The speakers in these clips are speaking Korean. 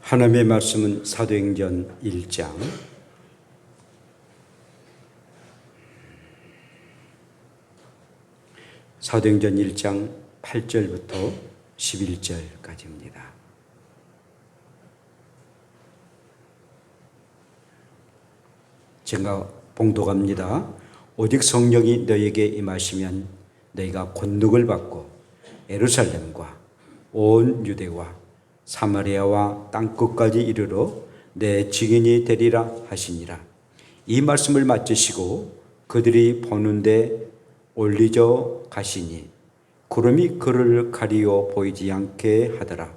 하나님의 말씀은 사도행전 1장 사도행전 1장 8절부터 11절까지입니다. 제가 봉독합니다. 오직 성령이 너희에게 임하시면 너희가 권능을 받고 예루살렘과 온 유대와 사마리아와 땅끝까지 이르러 내 증인이 되리라 하시니라. 이 말씀을 마치시고 그들이 보는데 올리져 가시니 구름이 그를 가리어 보이지 않게 하더라.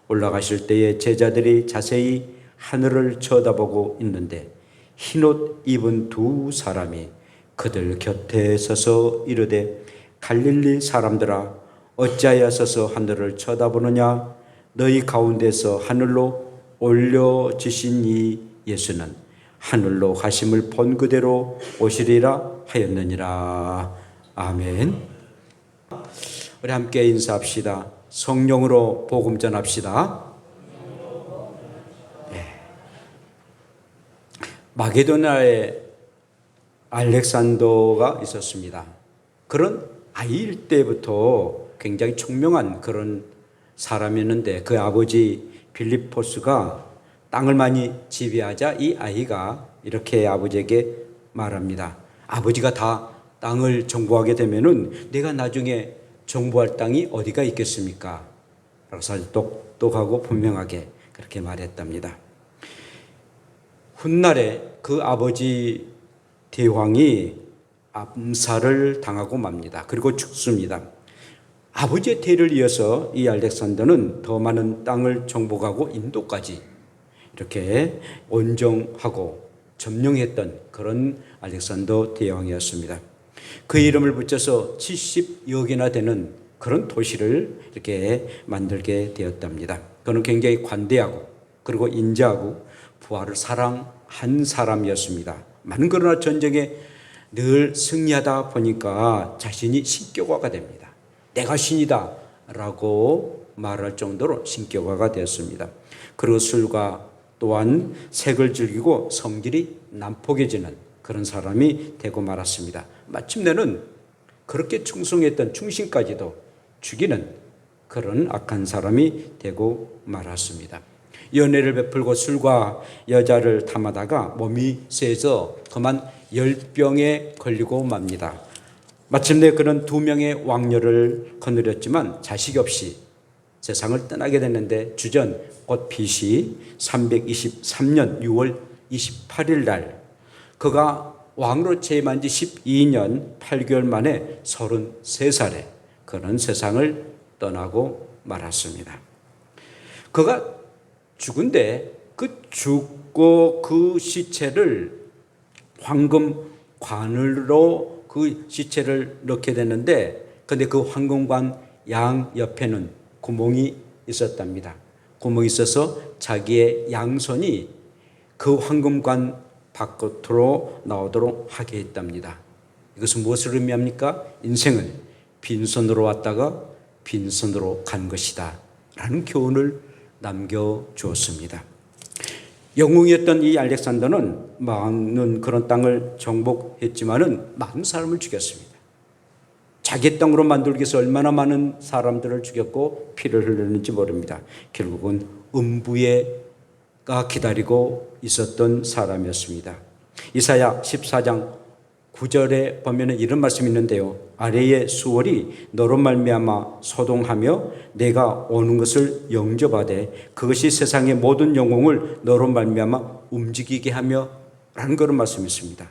올라가실 때에 제자들이 자세히 하늘을 쳐다보고 있는데 흰옷 입은 두 사람이 그들 곁에 서서 이르되 갈릴리 사람들아 어찌하여 서서 하늘을 쳐다보느냐. 너희 가운데서 하늘로 올려지신 이 예수는 하늘로 가심을 본 그대로 오시리라 하였느니라. 아멘. 우리 함께 인사합시다. 성령으로 복음 전합시다. 네. 마게도냐에 알렉산더가 있었습니다. 그런 아이일 때부터 굉장히 총명한 그런 사람이었는데 그 아버지 빌립포스가 땅을 많이 지배하자 이 아이가 이렇게 아버지에게 말합니다. 아버지가 다 땅을 정복하게 되면은 내가 나중에 정복할 땅이 어디가 있겠습니까? 라고 아주 똑똑하고 분명하게 그렇게 말했답니다. 훗날에 그 아버지 대왕이 암살을 당하고 맙니다. 그리고 죽습니다. 아버지의 태를 이어서 이 알렉산더는 더 많은 땅을 정복하고 인도까지 이렇게 온정하고 점령했던 그런 알렉산더 대왕이었습니다. 그 이름을 붙여서 70여 개나 되는 그런 도시를 이렇게 만들게 되었답니다. 그는 굉장히 관대하고 그리고 인자하고 부하를 사랑한 사람이었습니다. 많은 그러나 전쟁에 늘 승리하다 보니까 자신이 신격화가 됩니다. 내가 신이다 라고 말할 정도로 신격화가 되었습니다. 그리고 술과 또한 색을 즐기고 성질이 난폭해지는 그런 사람이 되고 말았습니다. 마침내는 그렇게 충성했던 충신까지도 죽이는 그런 악한 사람이 되고 말았습니다. 연애를 베풀고 술과 여자를 탐하다가 몸이 쇠해서 그만 열병에 걸리고 맙니다. 마침내 그는 2명의 왕녀를 거느렸지만 자식이 없이 세상을 떠나게 됐는데 주전 곧 BC 323년 6월 28일 날 그가 왕으로 재임한 지 12년 8개월 만에 33살에 그는 세상을 떠나고 말았습니다. 그가 죽은데 그 죽고 그 시체를 황금관으로 그 시체를 넣게 되는데 근데 그 황금관 양 옆에는 구멍이 있었답니다. 구멍이 있어서 자기의 양손이 그 황금관 바깥으로 나오도록 하게 했답니다. 이것은 무엇을 의미합니까? 인생은 빈손으로 왔다가 빈손으로 간 것이다 라는 교훈을 남겨주었습니다. 영웅이었던 이 알렉산더는 많은 그런 땅을 정복했지만은 많은 사람을 죽였습니다. 자기 땅으로 만들기 위해서 얼마나 많은 사람들을 죽였고 피를 흘렸는지 모릅니다. 결국은 음부가 기다리고 있었던 사람이었습니다. 이사야 14장 9절에 보면 이런 말씀이 있는데요. 아래의 수월이 너로 말미암아 소동하며 내가 오는 것을 영접하되 그것이 세상의 모든 영웅을 너로 말미암아 움직이게 하며 라는 그런 말씀이 있습니다.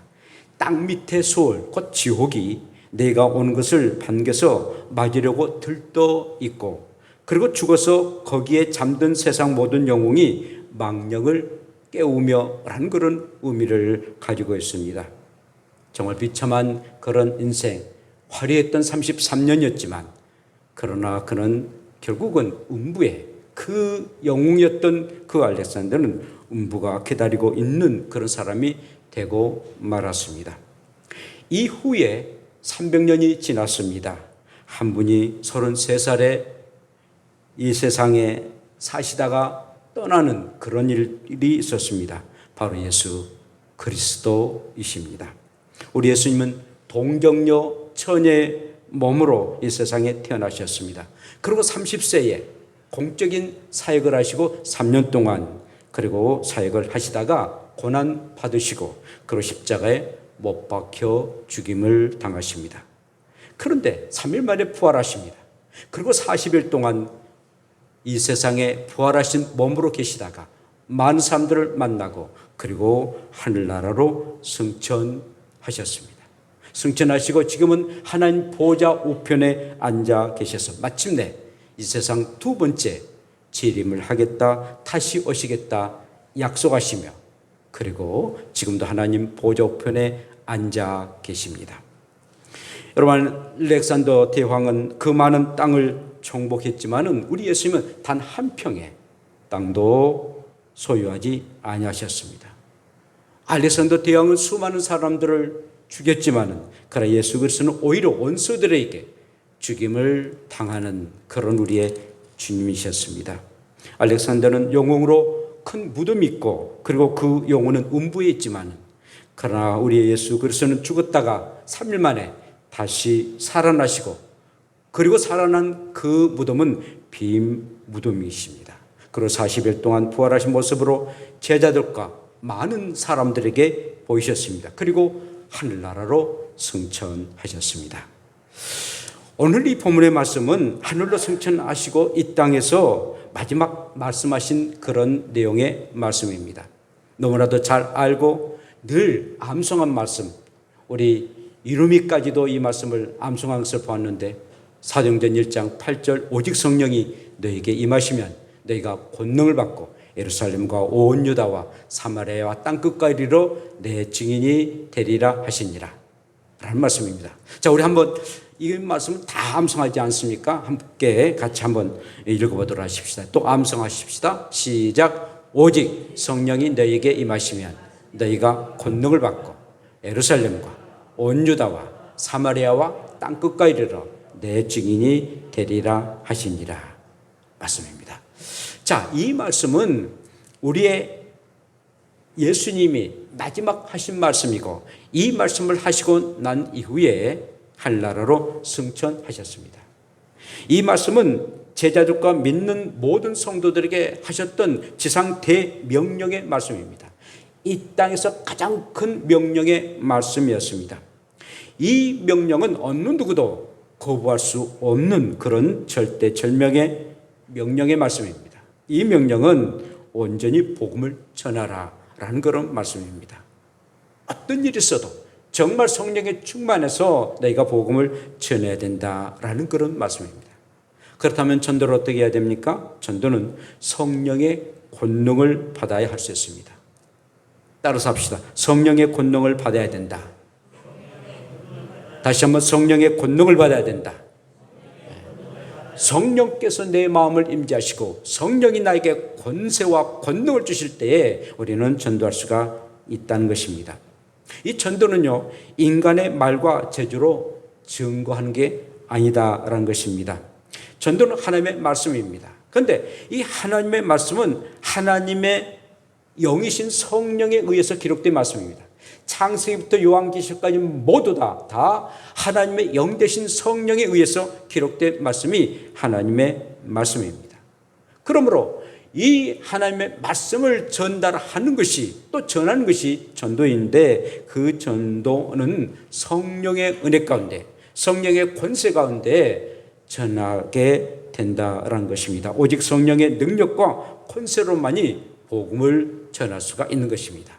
땅 밑에 수월 곧 지옥이 내가 오는 것을 반겨서 맞으려고 들떠 있고 그리고 죽어서 거기에 잠든 세상 모든 영웅이 망령을 깨우며 라는 그런 의미를 가지고 있습니다. 정말 비참한 그런 인생, 화려했던 33년이었지만 그러나 그는 결국은 음부에 그 영웅이었던 그 알렉산더는 음부가 기다리고 있는 그런 사람이 되고 말았습니다. 이후에 300년이 지났습니다. 한 분이 33살에 이 세상에 사시다가 떠나는 그런 일이 있었습니다. 바로 예수 그리스도이십니다. 우리 예수님은 동정녀 처녀의 몸으로 이 세상에 태어나셨습니다. 그리고 30세에 공적인 사역을 하시고 3년 동안 그리고 사역을 하시다가 고난 받으시고 그리고 십자가에 못 박혀 죽임을 당하십니다. 그런데 3일 만에 부활하십니다. 그리고 40일 동안 이 세상에 부활하신 몸으로 계시다가 많은 사람들을 만나고 그리고 하늘나라로 승천하셨습니다. 승천하시고 지금은 하나님 보좌 우편에 앉아 계셔서 마침내 이 세상 두 번째 재림을 하겠다, 다시 오시겠다 약속하시며 그리고 지금도 하나님 보좌 우편에 앉아 계십니다. 여러분, 알렉산더 대왕은 그 많은 땅을 정복했지만은 우리 예수님은 단 한 평의 땅도 소유하지 아니하셨습니다. 알렉산더 대왕은 수많은 사람들을 죽였지만은 그러나 예수 그리스도는 오히려 원수들에게 죽임을 당하는 그런 우리의 주님이셨습니다. 알렉산더는 영웅으로 큰 무덤이 있고 그리고 그 영혼은 음부에 있지만 그러나 우리 예수 그리스도는 죽었다가 3일 만에 다시 살아나시고 그리고 살아난 그 무덤은 빈 무덤이십니다. 그리고 40일 동안 부활하신 모습으로 제자들과 많은 사람들에게 보이셨습니다. 그리고 하늘나라로 승천하셨습니다. 오늘 이 본문의 말씀은 하늘로 승천하시고 이 땅에서 마지막 말씀하신 그런 내용의 말씀입니다. 너무나도 잘 알고 늘 암송한 말씀, 우리 이루미까지도 이 말씀을 암송한 것을 보았는데 사도행전 1장 8절 오직 성령이 너에게 임하시면 너희가 권능을 받고 예루살렘과 온 유다와 사마리아와 땅끝까지 이르러 내 증인이 되리라 하시니라 라는 말씀입니다. 자, 우리 한번 이 말씀을 다 암송하지 않습니까? 함께 같이 한번 읽어보도록 하십시다. 또 암송하십시다. 시작. 오직 성령이 너희에게 임하시면 너희가 권능을 받고 예루살렘과 온 유다와 사마리아와 땅끝까지 이르러 내 증인이 되리라 하시니라 말씀입니다. 자, 이 말씀은 우리의 예수님이 마지막 하신 말씀이고 이 말씀을 하시고 난 이후에 하늘나라로 승천하셨습니다. 이 말씀은 제자들과 믿는 모든 성도들에게 하셨던 지상 대명령의 말씀입니다. 이 땅에서 가장 큰 명령의 말씀이었습니다. 이 명령은 어느 누구도 거부할 수 없는 그런 절대절명의 명령의 말씀입니다. 이 명령은 온전히 복음을 전하라 라는 그런 말씀입니다. 어떤 일이 있어도 정말 성령에 충만해서 너희가 복음을 전해야 된다라는 그런 말씀입니다. 그렇다면 전도를 어떻게 해야 됩니까? 전도는 성령의 권능을 받아야 할 수 있습니다. 따라서 합시다. 성령의 권능을 받아야 된다. 다시 한번 성령의 권능을 받아야 된다. 성령께서 내 마음을 임재하시고 성령이 나에게 권세와 권능을 주실 때에 우리는 전도할 수가 있다는 것입니다. 이 전도는요, 인간의 말과 제주로 증거하는 게 아니다라는 것입니다. 전도는 하나님의 말씀입니다. 그런데 이 하나님의 말씀은 하나님의 영이신 성령에 의해서 기록된 말씀입니다. 창세기부터 요한계시까지 모두 다 하나님의 영 되신 성령에 의해서 기록된 말씀이 하나님의 말씀입니다. 그러므로 이 하나님의 말씀을 전달하는 것이 또 전하는 것이 전도인데 그 전도는 성령의 은혜 가운데 성령의 권세 가운데 전하게 된다라는 것입니다. 오직 성령의 능력과 권세로만이 복음을 전할 수가 있는 것입니다.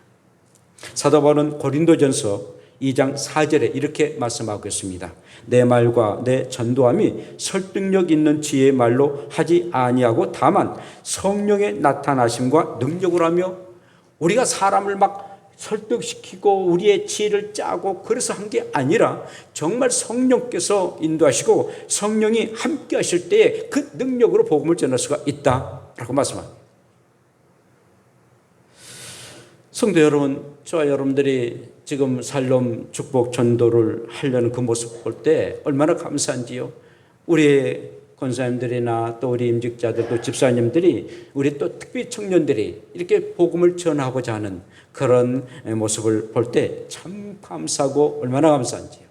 사도 바울은 고린도전서 2장 4절에 이렇게 말씀하고 있습니다. 내 말과 내 전도함이 설득력 있는 지혜의 말로 하지 아니하고 다만 성령의 나타나심과 능력으로 하며 우리가 사람을 막 설득시키고 우리의 지혜를 짜고 그래서 한 게 아니라 정말 성령께서 인도하시고 성령이 함께 하실 때에 그 능력으로 복음을 전할 수가 있다라고 말씀합니다. 성도 여러분, 저와 여러분들이 지금 살롬 축복 전도를 하려는 그 모습 볼 때 얼마나 감사한지요. 우리의 권사님들이나 또 우리 임직자들 또 집사님들이 우리 또 특히 청년들이 이렇게 복음을 전하고자 하는 그런 모습을 볼 때 참 감사하고 얼마나 감사한지요.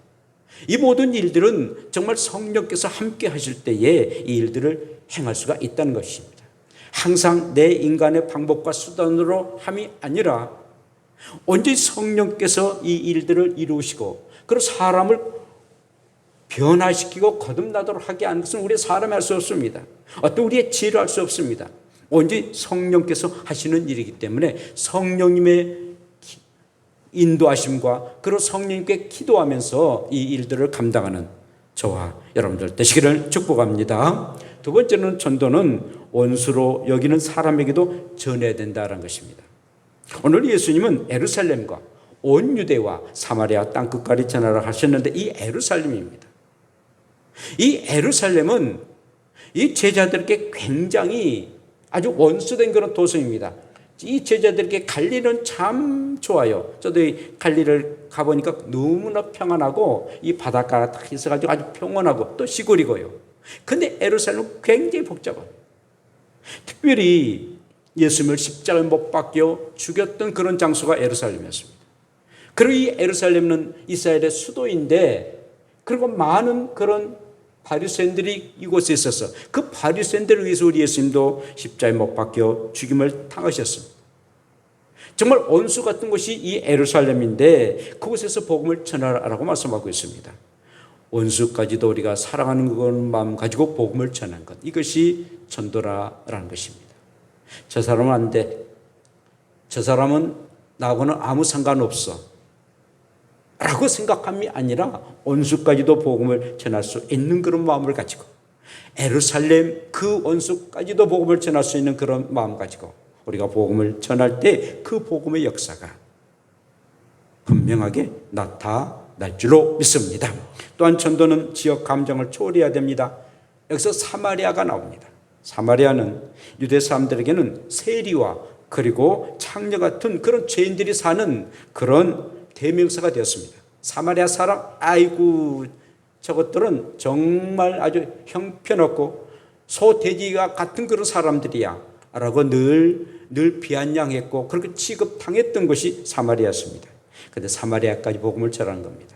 이 모든 일들은 정말 성령께서 함께 하실 때에 이 일들을 행할 수가 있다는 것입니다. 항상 내 인간의 방법과 수단으로 함이 아니라 온전히 성령께서 이 일들을 이루시고 그리고 사람을 변화시키고 거듭나도록 하게 하는 것은 우리 사람이 할 수 없습니다. 어떤 우리의 지혜로 할 수 없습니다. 온전히 성령께서 하시는 일이기 때문에 성령님의 인도하심과 그리고 성령님께 기도하면서 이 일들을 감당하는 저와 여러분들 되시기를 축복합니다. 두 번째는 전도는 원수로 여기는 사람에게도 전해야 된다는 것입니다. 오늘 예수님은 예루살렘과 온 유대와 사마리아 땅끝까지 전하라 하셨는데 이 예루살렘입니다. 이 예루살렘은 이 제자들에게 굉장히 아주 원수된 그런 도성입니다. 이 제자들에게 갈릴리는 참 좋아요. 저도 이 갈릴리를 가보니까 너무나 평안하고 이 바닷가가 딱 있어가지고 아주 평온하고 또 시골이고요. 근데 예루살렘은 굉장히 복잡해요. 특별히 예수님을 십자가에 못 박혀 죽였던 그런 장소가 예루살렘이었습니다. 그리고 이 예루살렘은 이스라엘의 수도인데 그리고 많은 그런 바리새인들이 이곳에 있어서 그 바리새인들을 위해서 우리 예수님도 십자가에 못 박혀 죽임을 당하셨습니다. 정말 원수 같은 곳이 이 예루살렘인데 그곳에서 복음을 전하라고 말씀하고 있습니다. 원수까지도 우리가 사랑하는 그런 마음 가지고 복음을 전하는 것, 이것이 전도라라는 것입니다. 저 사람은 안 돼. 저 사람은 나하고는 아무 상관없어. 라고 생각함이 아니라 원수까지도 복음을 전할 수 있는 그런 마음을 가지고 예루살렘 그 원수까지도 복음을 전할 수 있는 그런 마음 가지고 우리가 복음을 전할 때 그 복음의 역사가 분명하게 나타날 줄로 믿습니다. 또한 전도는 지역 감정을 초월해야 됩니다. 여기서 사마리아가 나옵니다. 사마리아는 유대 사람들에게는 세리와 그리고 창녀 같은 그런 죄인들이 사는 그런 대명사가 되었습니다. 사마리아 사람, 아이고 저것들은 정말 아주 형편없고 소돼지가 같은 그런 사람들이야 라고 늘 비아냥했고 그렇게 취급당했던 것이 사마리아였습니다. 그런데 사마리아까지 복음을 전하는 겁니다.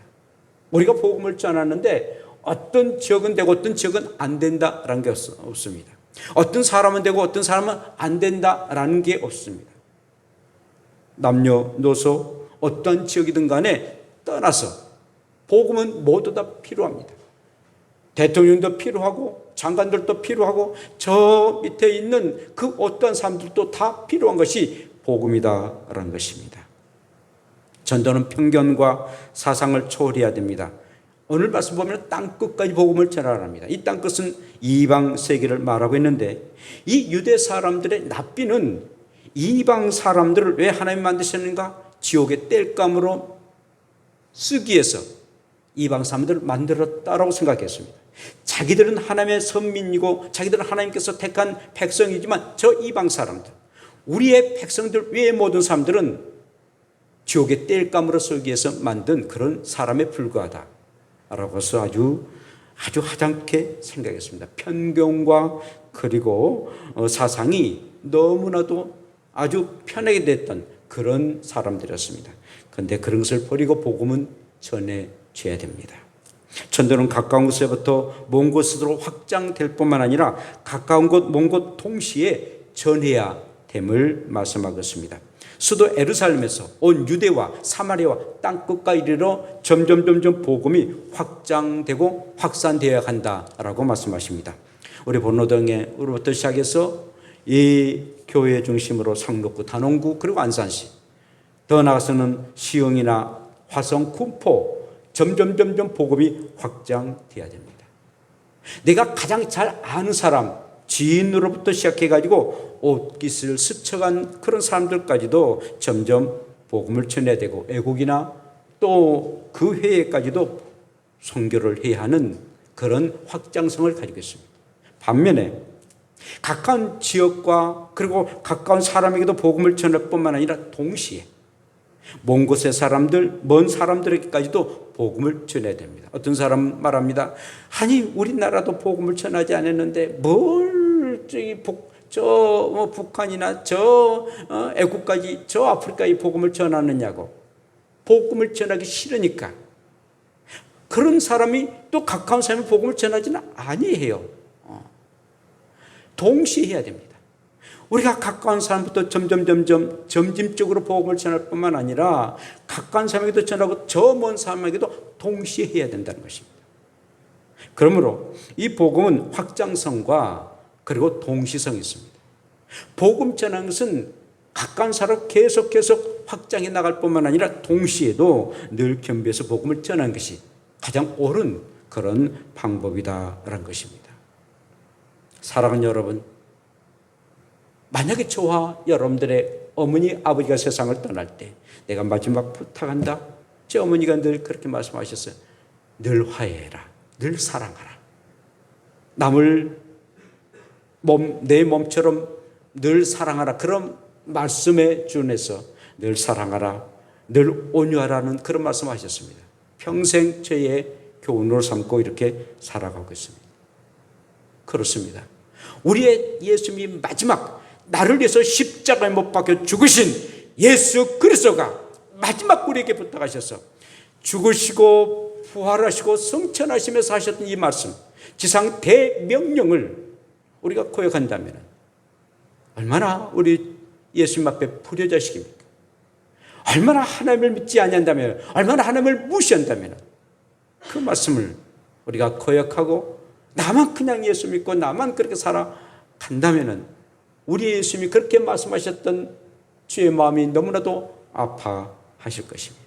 우리가 복음을 전하는데 어떤 지역은 되고 어떤 지역은 안 된다라는 게 없습니다. 어떤 사람은 되고 어떤 사람은 안 된다라는 게 없습니다. 남녀노소 어떤 지역이든 간에 떠나서 복음은 모두 다 필요합니다. 대통령도 필요하고 장관들도 필요하고 저 밑에 있는 그 어떤 사람들도 다 필요한 것이 복음이다라는 것입니다. 전도는 편견과 사상을 초월해야 됩니다. 오늘 말씀 보면 땅끝까지 복음을 전하랍니다. 이 땅끝은 이방 세계를 말하고 있는데 이 유대 사람들의 납비는 이방 사람들을 왜 하나님 만드셨는가? 지옥의 땔감으로 쓰기 위해서 이방 사람들을 만들었다라고 생각했습니다. 자기들은 하나님의 선민이고 자기들은 하나님께서 택한 백성이지만 저 이방 사람들, 우리의 백성들 외의 모든 사람들은 지옥의 땔감으로 쓰기 위해서 만든 그런 사람에 불과하다라고 해서 아주 하찮게 생각했습니다. 편견과 그리고 사상이 너무나도 아주 편하게 됐던 그런 사람들이었습니다. 그런데 그런 것을 버리고 복음은 전해줘야 됩니다. 전도는 가까운 곳에부터 먼 곳으로 확장될 뿐만 아니라 가까운 곳, 먼 곳 동시에 전해야 됨을 말씀하고 있습니다. 수도 예루살렘에서 온 유대와 사마리아와 땅끝까지 이르러 점점 복음이 확장되고 확산되어야 한다라고 말씀하십니다. 우리 본로동으로부터 시작해서 이 교회 중심으로 상록구, 단원구 그리고 안산시, 더 나아가서는 시흥이나 화성, 군포 점점 복음이 확장되어야 됩니다. 내가 가장 잘 아는 사람, 지인으로부터 시작해가지고 옷깃을 스쳐간 그런 사람들까지도 점점 복음을 전해야 되고 애국이나 또 그 회에까지도 선교를 해야 하는 그런 확장성을 가지고 있습니다. 반면에 가까운 지역과 그리고 가까운 사람에게도 복음을 전할 뿐만 아니라 동시에 먼 곳의 사람들, 먼 사람들에게까지도 복음을 전해야 됩니다. 어떤 사람 말합니다. 아니 우리나라도 복음을 전하지 않았는데 뭘 북한이나 애국까지 저 아프리카에 복음을 전하느냐고. 복음을 전하기 싫으니까. 그런 사람이 또 가까운 사람이 복음을 전하지는 아니에요. 동시에 해야 됩니다. 우리가 가까운 사람부터 점진적으로 복음을 전할 뿐만 아니라 가까운 사람에게도 전하고 저 먼 사람에게도 동시에 해야 된다는 것입니다. 그러므로 이 복음은 확장성과 그리고 동시성이 있습니다. 복음 전하는 것은 가까운 사람 계속 확장해 나갈 뿐만 아니라 동시에도 늘 겸비해서 복음을 전하는 것이 가장 옳은 그런 방법이다라는 것입니다. 사랑하는 여러분, 만약에 저와 여러분들의 어머니, 아버지가 세상을 떠날 때 내가 마지막 부탁한다. 제 어머니가 늘 그렇게 말씀하셨어요. 늘 화해해라. 늘 사랑하라. 남을 내 몸처럼 늘 사랑하라. 그런 말씀에 준해서 늘 사랑하라. 늘 온유하라는 그런 말씀하셨습니다. 평생 저의 교훈으로 삼고 이렇게 살아가고 있습니다. 그렇습니다. 우리의 예수님이 마지막 나를 위해서 십자가에 못 박혀 죽으신 예수 그리스도가 마지막 우리에게 부탁하셔서 죽으시고 부활하시고 성천하시면서 하셨던 이 말씀, 지상 대명령을 우리가 고역한다면 얼마나 우리 예수님 앞에 불효자식입니까? 얼마나 하나님을 믿지 아니한다면, 얼마나 하나님을 무시한다면 그 말씀을 우리가 고역하고 나만 그냥 예수 믿고 나만 그렇게 살아간다면 우리 예수님이 그렇게 말씀하셨던 주의 마음이 너무나도 아파하실 것입니다.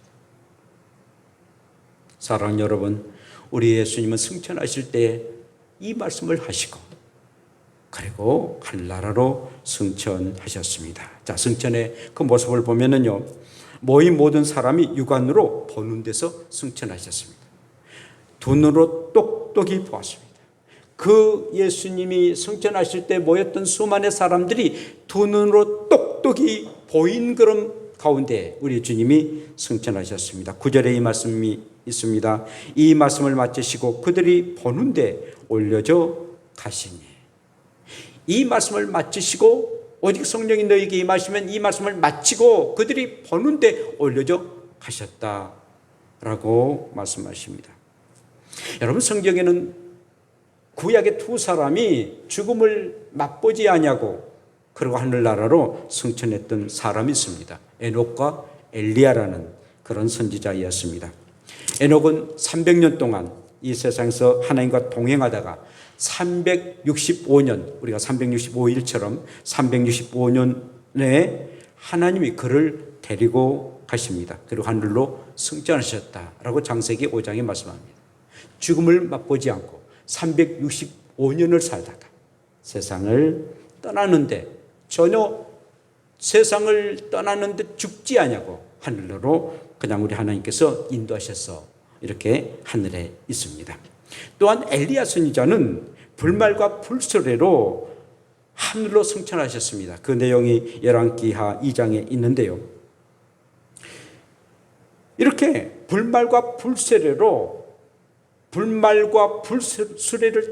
사랑하는 여러분, 우리 예수님은 승천하실 때 이 말씀을 하시고 그리고 하늘나라로 승천하셨습니다. 자, 승천의 그 모습을 보면은요, 모인 모든 사람이 육안으로 보는 데서 승천하셨습니다. 두 눈으로 똑똑히 보았습니다. 그 예수님이 승천하실 때 모였던 수많은 사람들이 두 눈으로 똑똑히 보인 그런 가운데 우리 주님이 승천하셨습니다. 9절에 이 말씀이 있습니다. 이 말씀을 마치시고 그들이 보는데 올려져 가시니. 이 말씀을 마치시고, 오직 성령이 너희에게 임하시면 이 말씀을 마치고 그들이 보는데 올려져 가셨다라고 말씀하십니다. 여러분, 성경에는 구약의 두 사람이 죽음을 맛보지 아니하고 그리고 하늘나라로 승천했던 사람이 있습니다. 에녹과 엘리야라는 그런 선지자였습니다. 에녹은 300년 동안 이 세상에서 하나님과 동행하다가 365년, 우리가 365일처럼 365년에 하나님이 그를 데리고 가십니다. 그리고 하늘로 승천하셨다라고 창세기 5장에 말씀합니다. 죽음을 맛보지 않고 365년을 살다가 세상을 떠나는데 전혀 세상을 떠나는데 죽지 않냐고 하늘로 그냥 우리 하나님께서 인도하셔서 이렇게 하늘에 있습니다. 또한 엘리야 선지자는 불말과 불수레로 하늘로 승천하셨습니다. 그 내용이 열왕기하 2장에 있는데요. 이렇게 불말과 불수레를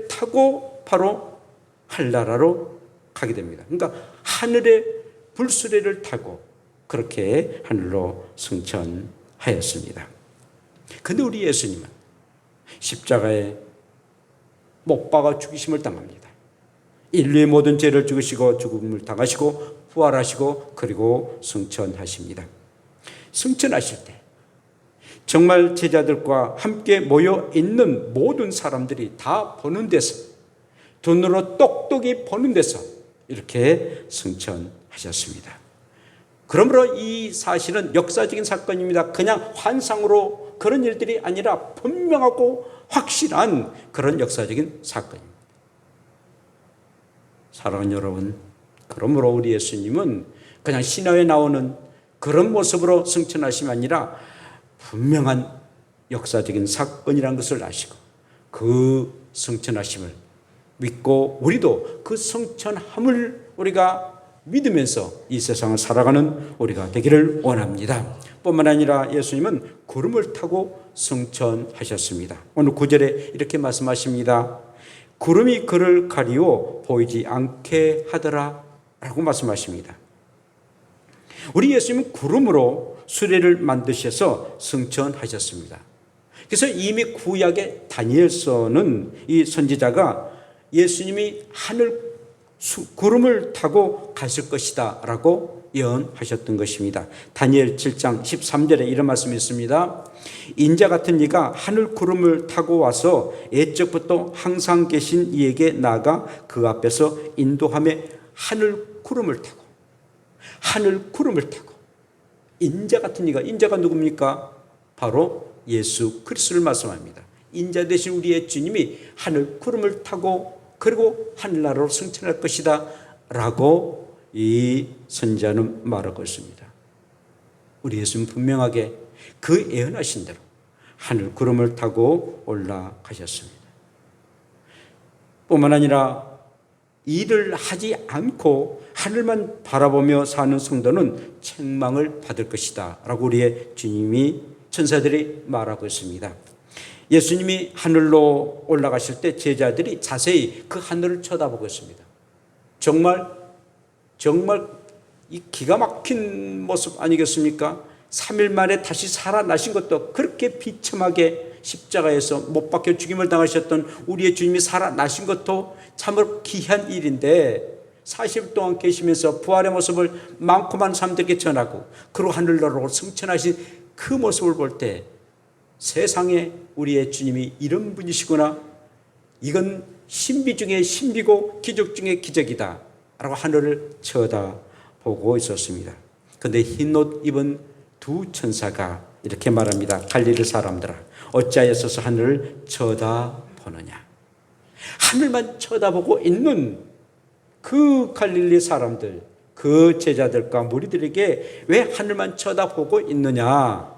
타고 바로 하늘나라로 가게 됩니다. 그러니까 하늘의 불수레를 타고 그렇게 하늘로 승천하였습니다. 그런데 우리 예수님은 십자가에 못 박아 죽이심을 당합니다. 인류의 모든 죄를 죽으시고 죽음을 당하시고 부활하시고 그리고 승천하십니다. 승천하실 때 정말 제자들과 함께 모여 있는 모든 사람들이 다 보는 데서, 눈으로 똑똑히 보는 데서 이렇게 승천하셨습니다. 그러므로 이 사실은 역사적인 사건입니다. 그냥 환상으로 그런 일들이 아니라 분명하고 확실한 그런 역사적인 사건입니다. 사랑하는 여러분, 그러므로 우리 예수님은 그냥 신화에 나오는 그런 모습으로 승천하심이 아니라 분명한 역사적인 사건이라는 것을 아시고 그 승천하심을 믿고 우리도 그 승천함을 우리가 믿으면서 이 세상을 살아가는 우리가 되기를 원합니다. 뿐만 아니라 예수님은 구름을 타고 승천하셨습니다. 오늘 9절에 이렇게 말씀하십니다. 구름이 그를 가리워 보이지 않게 하더라 라고 말씀하십니다. 우리 예수님은 구름으로 수레를 만드셔서 승천하셨습니다. 그래서 이미 구약의 다니엘서는 이 선지자가 예수님이 구름을 타고 가실 것이다 라고 예언하셨던 것입니다. 다니엘 7장 13절에 이런 말씀이 있습니다. 인자 같은 이가 하늘 구름을 타고 와서 옛적부터 항상 계신 이에게 나아가 그 앞에서 인도하며 하늘 구름을 타고 인자 같은 이가, 인자가 누굽니까? 바로 예수 그리스도를 말씀합니다. 인자 되신 우리의 주님이 하늘 구름을 타고 그리고 하늘나라로 승천할 것이다 라고 이 선지자는 말하고 있습니다. 우리 예수는 분명하게 그 예언하신 대로 하늘 구름을 타고 올라가셨습니다. 뿐만 아니라 일을 하지 않고 하늘만 바라보며 사는 성도는 책망을 받을 것이다 라고 우리의 주님이 천사들이 말하고 있습니다. 예수님이 하늘로 올라가실 때 제자들이 자세히 그 하늘을 쳐다보고 있습니다. 정말 이 기가 막힌 모습 아니겠습니까? 3일 만에 다시 살아나신 것도 그렇게 비참하게 십자가에서 못 박혀 죽임을 당하셨던 우리의 주님이 살아나신 것도 참으로 귀한 일인데 40일 동안 계시면서 부활의 모습을 많고 많은 사람들에게 전하고 그리고 하늘나라로 승천하신 그 모습을 볼 때 세상에 우리의 주님이 이런 분이시구나, 이건 신비 중에 신비고 기적 중에 기적이다 라고 하늘을 쳐다보고 있었습니다. 그런데 흰옷 입은 두 천사가 이렇게 말합니다. 갈릴리 사람들아, 어찌하여 서서 하늘을 쳐다보느냐. 하늘만 쳐다보고 있는 그 갈릴리 사람들, 그 제자들과 무리들에게 왜 하늘만 쳐다보고 있느냐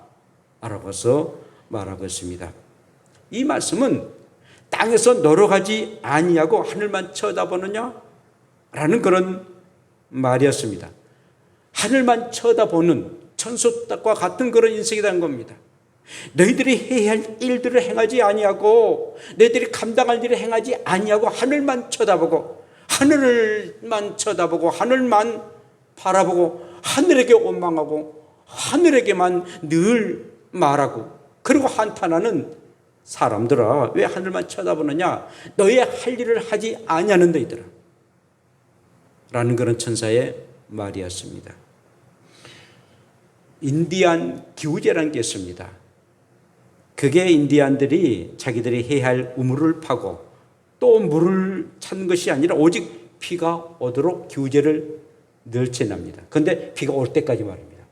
라고서 말하고 있습니다. 이 말씀은 땅에서 놀러가지 아니하고 하늘만 쳐다보느냐 라는 그런 말이었습니다. 하늘만 쳐다보는 천사과 같은 그런 인생이라는 겁니다. 너희들이 해야 할 일들을 행하지 아니하고 너희들이 감당할 일을 행하지 아니하고 하늘만 쳐다보고 하늘만 쳐다보고 하늘만 바라보고 하늘에게 원망하고 하늘에게만 늘 말하고 그리고 한탄하는 사람들아, 왜 하늘만 쳐다보느냐? 너의 할 일을 하지 아니하는 너희들아 라는 그런 천사의 말이었습니다. 인디안 기우제라는 게 있습니다. 그게 인디안들이 자기들이 해야 할 우물을 파고 또 물을 찾는 것이 아니라 오직 비가 오도록 기우제를 널쳐납니다. 그런데 비가 올 때까지 말입니다.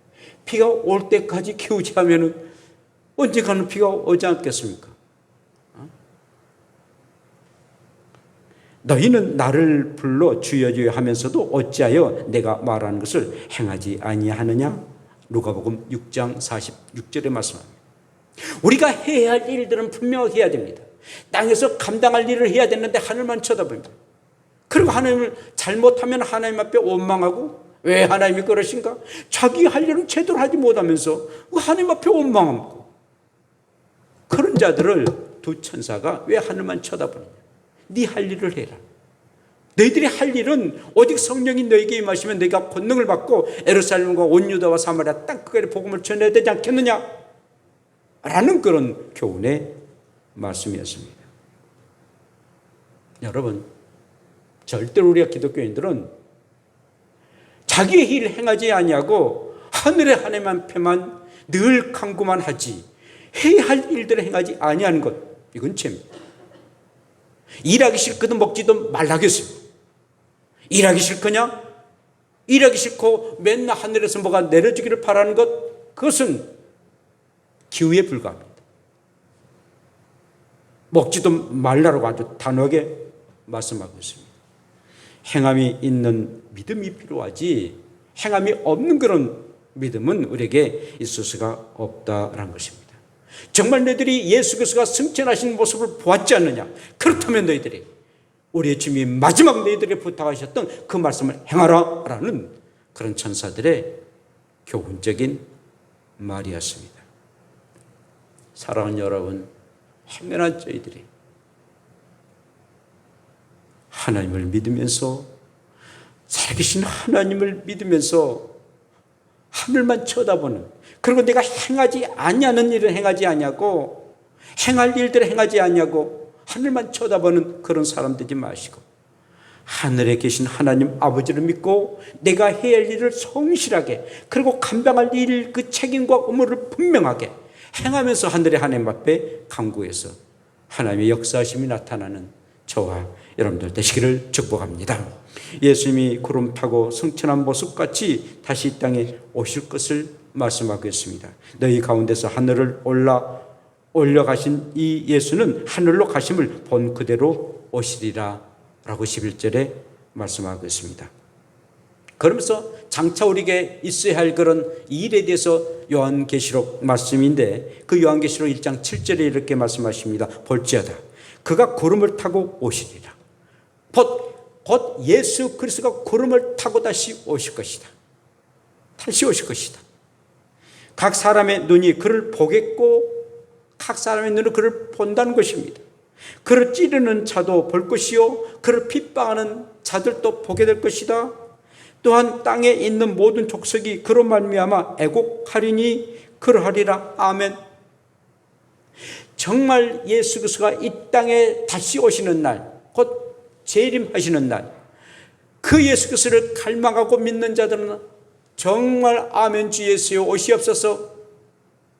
비가 올 때까지 기우제하면은 언젠가는 비가 오지 않겠습니까? 너희는 나를 불러 주여 주여 하면서도 어찌하여 내가 말하는 것을 행하지 아니하느냐? 누가복음 6장 46절에 말씀합니다. 우리가 해야 할 일들은 분명하게 해야 됩니다. 땅에서 감당할 일을 해야 되는데 하늘만 쳐다봅니다. 그리고 하나님을 잘못하면 하나님 앞에 원망하고 왜 하나님이 그러신가? 자기 할 일은 제대로 하지 못하면서 하나님 앞에 원망합니다. 그런 자들을 두 천사가 왜 하늘만 쳐다보느냐? 네 할 일을 해라. 너희들이 할 일은 오직 성령이 너에게 임하시면 너희가 권능을 받고 예루살렘과 온 유다와 사마리아 땅끝까지 복음을 전해야 되지 않겠느냐? 라는 그런 교훈의 말씀이었습니다. 여러분, 절대로 우리가 기독교인들은 자기의 일을 행하지 아니하고 하늘의 하나님 앞에만 늘 간구만 하지 해야 할 일들을 행하지 아니하는 것, 이건 죄입니다. 일하기 싫거든 먹지도 말라겠습니다. 일하기 싫거냐? 일하기 싫고 맨날 하늘에서 뭐가 내려주기를 바라는 것, 그것은 기우에 불과합니다. 먹지도 말라라고 아주 단호하게 말씀하고 있습니다. 행함이 있는 믿음이 필요하지 행함이 없는 그런 믿음은 우리에게 있을 수가 없다라는 것입니다. 정말 너희들이 예수 그리스도가 승천하신 모습을 보았지 않느냐? 그렇다면 너희들이 우리의 주님이 마지막 너희들에게 부탁하셨던 그 말씀을 행하라 라는 그런 천사들의 교훈적인 말이었습니다. 사랑하는 여러분, 행여나 저희들이 하나님을 믿으면서, 살아계신 하나님을 믿으면서 하늘만 쳐다보는, 그리고 내가 행하지 아니하는 일을 행하지 아니하고 행할 일들을 행하지 아니하고 하늘만 쳐다보는 그런 사람 되지 마시고, 하늘에 계신 하나님 아버지를 믿고 내가 해야 할 일을 성실하게, 그리고 감당할 일, 그 책임과 의무를 분명하게 행하면서 하늘의 하나님 앞에 간구해서 하나님의 역사하심이 나타나는 저와 여러분들 되시기를 축복합니다. 예수님이 구름 타고 승천한 모습같이 다시 이 땅에 오실 것을 말씀하고 있습니다. 너희 가운데서 하늘을 올려가신 이 예수는 하늘로 가심을 본 그대로 오시리라 라고 11절에 말씀하고 있습니다. 그러면서 장차 우리에게 있어야 할 그런 일에 대해서 요한계시록 말씀인데, 그 요한계시록 1장 7절에 이렇게 말씀하십니다. 볼지어다 그가 구름을 타고 오시리라. 곧 예수 그리스도가 구름을 타고 다시 오실 것이다. 다시 오실 것이다. 각 사람의 눈이 그를 보겠고 각 사람의 눈은 그를 본다는 것입니다. 그를 찌르는 자도 볼 것이요 그를 핍박하는 자들도 보게 될 것이다. 또한 땅에 있는 모든 족속이 그로 말미암아 애곡하리니 그러하리라. 아멘. 정말 예수 그리스도가 이 땅에 다시 오시는 날, 곧 재림하시는 날, 그 예수 그리스도를 갈망하고 믿는 자들은 정말 아멘 주 예수여 오시옵소서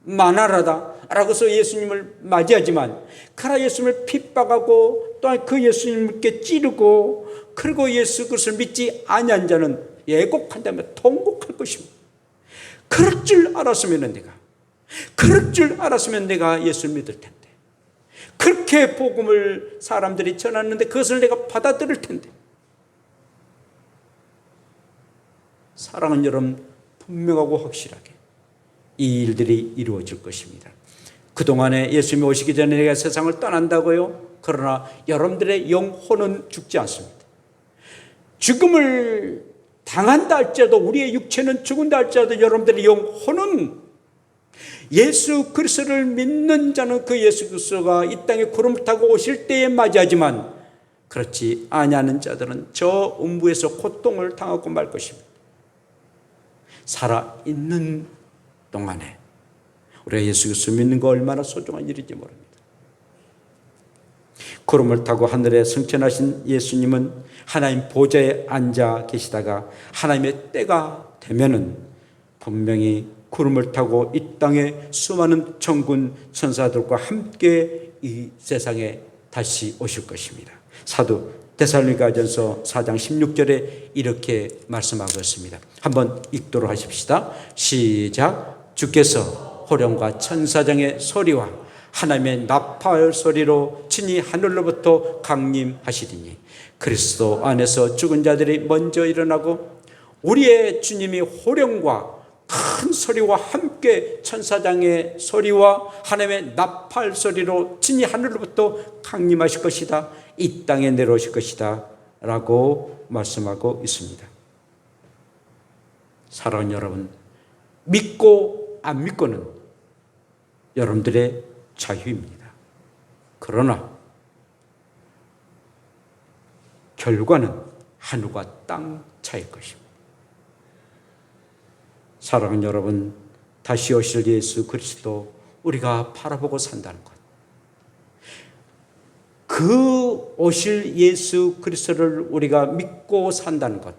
만하라다 라고서 예수님을 맞이하지만, 그러나 예수님을 핍박하고 또한 그 예수님께 찌르고 그리고 예수 그리스도를 믿지 아니한 자는 애곡한다면 통곡할 것입니다. 그럴 줄 알았으면 내가 예수를 믿을 텐데, 그렇게 복음을 사람들이 전하는데 그것을 내가 받아들일 텐데. 사랑하는 여러분, 분명하고 확실하게 이 일들이 이루어질 것입니다. 그동안에 예수님이 오시기 전에 내가 세상을 떠난다고요? 그러나 여러분들의 영혼은 죽지 않습니다. 죽음을 당한다 할지라도, 우리의 육체는 죽은다 할지라도 여러분들의 영혼은 예수 그리스도를 믿는 자는 그 예수 그리스도가 이 땅에 구름을 타고 오실 때에 맞이하지만, 그렇지 아니하는 자들은 저 음부에서 고통을 당하고 말 것입니다. 살아있는 동안에 우리가 예수 그리스도 믿는 거 얼마나 소중한 일인지 모릅니다. 구름을 타고 하늘에 승천하신 예수님은 하나님 보좌에 앉아 계시다가 하나님의 때가 되면은 분명히 구름을 타고 이 땅에 수많은 천군 천사들과 함께 이 세상에 다시 오실 것입니다. 사도 데살로니가전서 4장 16절에 이렇게 말씀하고 있습니다. 한번 읽도록 하십시다. 시작. 주께서 호령과 천사장의 소리와 하나님의 나팔 소리로 친히 하늘로부터 강림하시리니 그리스도 안에서 죽은 자들이 먼저 일어나고, 우리의 주님이 호령과 큰 소리와 함께 천사장의 소리와 하나님의 나팔 소리로 친히 하늘로부터 강림하실 것이다. 이 땅에 내려오실 것이다 라고 말씀하고 있습니다. 사랑하는 여러분, 믿고 안 믿고는 여러분들의 자유입니다. 그러나 결과는 하늘과 땅 차이일 것입니다. 사랑하는 여러분, 다시 오실 예수 그리스도 우리가 바라보고 산다는 것, 그 오실 예수 그리스도를 우리가 믿고 산다는 것,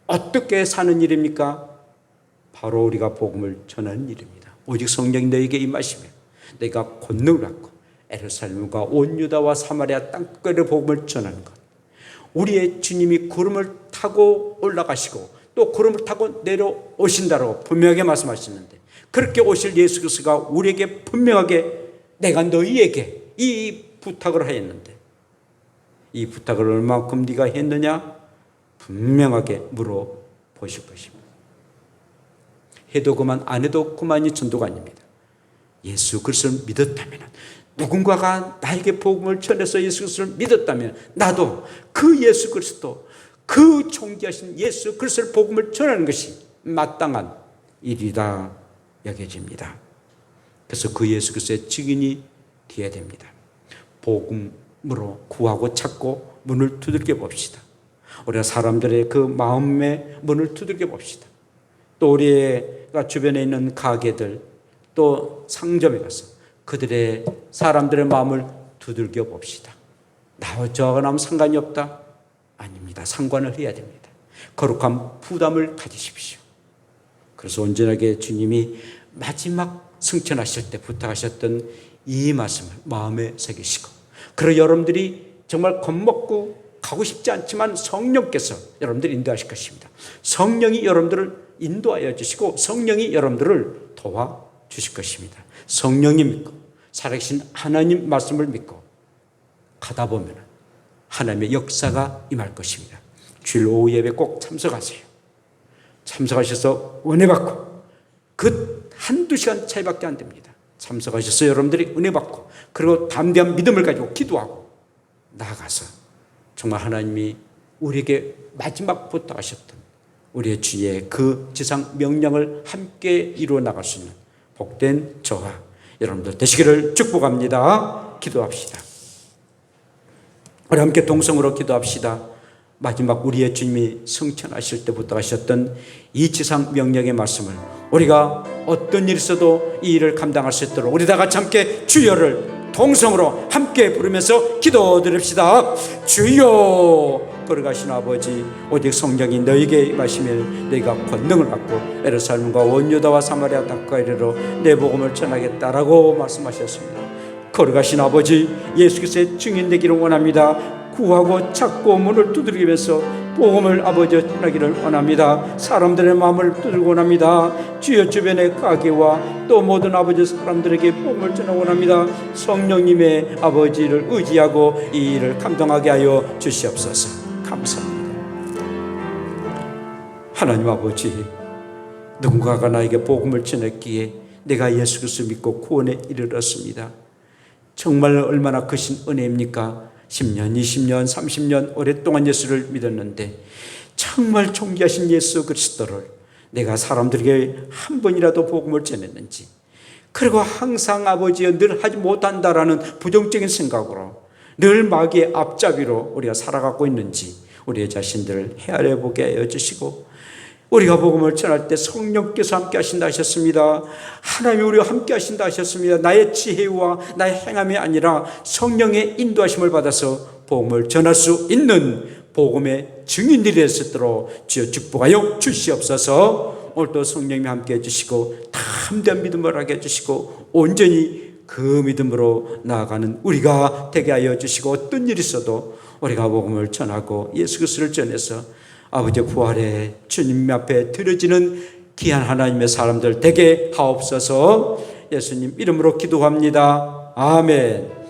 어떻게 사는 일입니까? 바로 우리가 복음을 전하는 일입니다. 오직 성령이 너에게 임하시면 내가 권능을 받고 예루살렘과 온 유다와 사마리아 땅끝의 복음을 전하는 것, 우리의 주님이 구름을 타고 올라가시고 또 구름을 타고 내려오신다라고 분명하게 말씀하셨는데, 그렇게 오실 예수 그리스도가 우리에게 분명하게 내가 너희에게 이 부탁을 하였는데, 이 부탁을 얼마큼 네가 했느냐 분명하게 물어보실 것입니다. 해도 그만 안 해도 그만이 전도가 아닙니다. 예수 그리스도를 믿었다면, 누군가가 나에게 복음을 전해서 예수 그리스도를 믿었다면 나도 그 예수 그리스도, 그 존귀하신 예수 그리스도의 복음을 전하는 것이 마땅한 일이다 여겨집니다. 그래서 그 예수 그리스도의 증인이 되어야 됩니다. 복음으로 구하고 찾고 문을 두들겨 봅시다. 우리가 사람들의 그 마음의 문을 두들겨 봅시다. 또 우리가 주변에 있는 가게들, 또 상점에 가서 그들의 사람들의 마음을 두들겨 봅시다. 나와 저하고 나면 상관이 없다? 아닙니다. 상관을 해야 됩니다. 거룩한 부담을 가지십시오. 그래서 온전하게 주님이 마지막 승천하실 때 부탁하셨던 이 말씀을 마음에 새기시고, 그리고 여러분들이 정말 겁먹고 가고 싶지 않지만 성령께서 여러분들을 인도하실 것입니다. 성령이 여러분들을 인도하여 주시고 성령이 여러분들을 도와주실 것입니다. 성령이 믿고 살아계신 하나님 말씀을 믿고 가다 보면 하나님의 역사가 임할 것입니다. 주일 오후 예배 꼭 참석하세요. 참석하셔서 은혜 받고, 그 한두 시간 차이밖에 안 됩니다. 참석하셔서 여러분들이 은혜 받고, 그리고 담대한 믿음을 가지고 기도하고 나아가서 정말 하나님이 우리에게 마지막 부탁하셨던 우리의 주의 그 지상 명령을 함께 이루어 나갈 수 있는 복된 저와 여러분들 되시기를 축복합니다. 기도합시다. 우리 함께 동성으로 기도합시다. 마지막 우리의 주님이 승천하실 때 부탁하셨던 이 지상 명령의 말씀을 우리가 어떤 일이 있어도 이 일을 감당할 수 있도록 우리 다 같이 함께 주여를 동성으로 함께 부르면서 기도드립시다. 주여, 걸어가신 아버지, 오직 성령이 너에게 임하시면 너희가 권능을 받고 예루살렘과 온 유다와 사마리아 땅까지 이르러 내 복음을 전하겠다라고 말씀하셨습니다. 걸어가신 아버지, 예수 그리스도의 증인 되기를 원합니다. 구하고 찾고 문을 두드리면서 복음을 아버지 전하기를 원합니다. 사람들의 마음을 두들고 원합니다. 주여, 주변의 가게와 또 모든 아버지 사람들에게 복음을 전하고 원합니다. 성령님의 아버지를 의지하고 이 일을 감당하게 하여 주시옵소서. 감사합니다. 하나님 아버지, 누군가가 나에게 복음을 전했기에 내가 예수 그리스도 믿고 구원에 이르렀습니다. 정말 얼마나 크신 은혜입니까? 10년, 20년, 30년 오랫동안 예수를 믿었는데 정말 존귀하신 예수 그리스도를 내가 사람들에게 한 번이라도 복음을 전했는지, 그리고 항상 아버지여 늘 하지 못한다라는 부정적인 생각으로 늘 마귀의 앞잡이로 우리가 살아가고 있는지 우리의 자신들을 헤아려 보게 하여 주시고, 우리가 복음을 전할 때 성령께서 함께 하신다 하셨습니다. 하나님이 우리와 함께 하신다 하셨습니다. 나의 지혜와 나의 행함이 아니라 성령의 인도하심을 받아서 복음을 전할 수 있는 복음의 증인들이 될 수 있도록 주여 축복하여 주시옵소서. 오늘도 성령님이 함께 해주시고 담대한 믿음을 하게 해주시고 온전히 그 믿음으로 나아가는 우리가 되게 하여 주시고, 어떤 일이 있어도 우리가 복음을 전하고 예수 그리스도를 전해서 아버지 부활의 주님 앞에 드려지는 귀한 하나님의 사람들 되게 하옵소서. 예수님 이름으로 기도합니다. 아멘.